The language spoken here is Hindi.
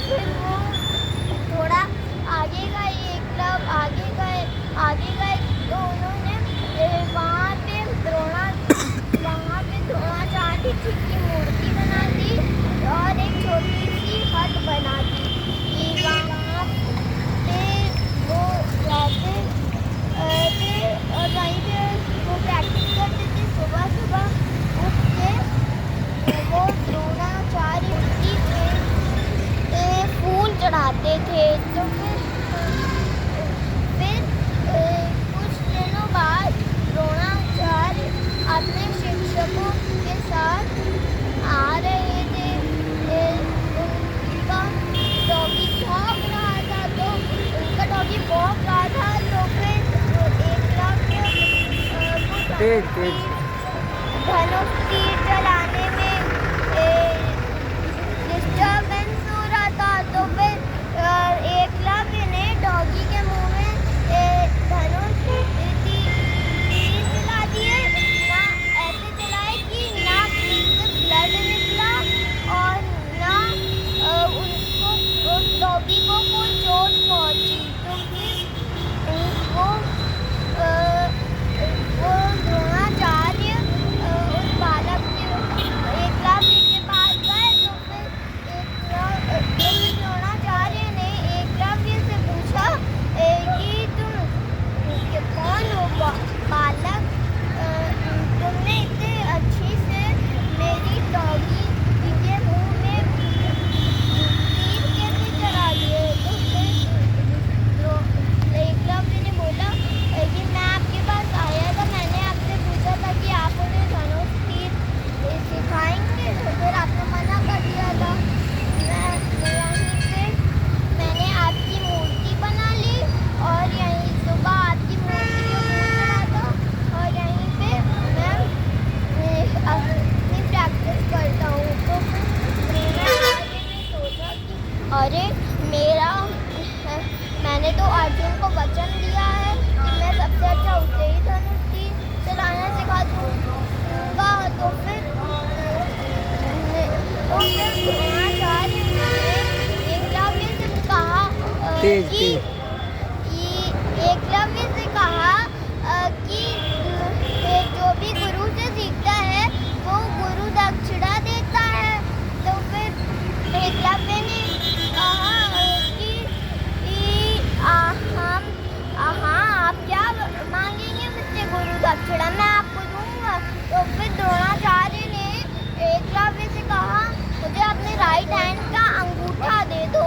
फिर वो थोड़ा आगे गए, एकलव्य आगे गए तो उन्होंने वहाँ पे द्रोणाचार्य जी की मूर्ति बना दी और एक छोटी सी हट बना दी कि वहाँ पे वो रहते थे और वहीं पे वो प्रैक्टिस करते थे। सुबह उठ के वो द्रोणाचार्य जी पे फूल चढ़ाते थे। तो फिर कुछ दिनों बाद द्रोणाचार्य अपने शिक्षकों के साथ आ रहे थे। उनका डॉगी भौंक रहा था तो फिर एकलव्य वो धनुष तीर चलाने में डिस्टर्बेंस हो रहा था। तो फिर एकलव्य ने डॉगी के मुंह में धनुष तीर चला दिए। ना ऐसे चलाए कि ना उससे ब्लड निकला और ना उस डॉगी को कोई चोट पहुंची। तो फिर वो द्रोणाचार्य उस बालक के एकलव्य के पास गए। तो फिर द्रोणाचार्य ने एकलव्य से पूछा कि तुम कौन हो बालक, तुमने इतने अच्छी से मेरी डॉगी के मुंह में तीर कैसे चला दिए। तो फिर एकलव्य ने बोला कि मैं आपके पास आया था, मैंने आपसे पूछा था कि आप उन्हें धनुष तीर सिखाएंगे, तो फिर आपने मना कर दिया था। यहीं पे मैंने आपकी मूर्ति बना ली और यहीं सुबह आपकी मूर्ति को पूजा था और यहीं पे मैं अपनी प्रैक्टिस करता हूँ। तो द्रोणाचार्य ने सोचा कि अरे मैंने तो अर्जुन को वचन दिया है कि मैं सबसे अच्छा उसे ही धनुष तीर चलाना सिखा दूंगा। तो फिर द्रोणाचार्य ने एकलव्य से कहा कि जो भी गुरु से सीखता है वो गुरु दक्षिणा देता है। तो फिर एकलव्य ने कहा कि हाँ, आप क्या मांगेंगे मुझसे? गुरु दक्षिणा मैं आपको दूंगा। तो फिर द्रोणाचार्य ने एकलव्य से कहा मुझे अपने राइट हैंड का अंगूठा दे दो।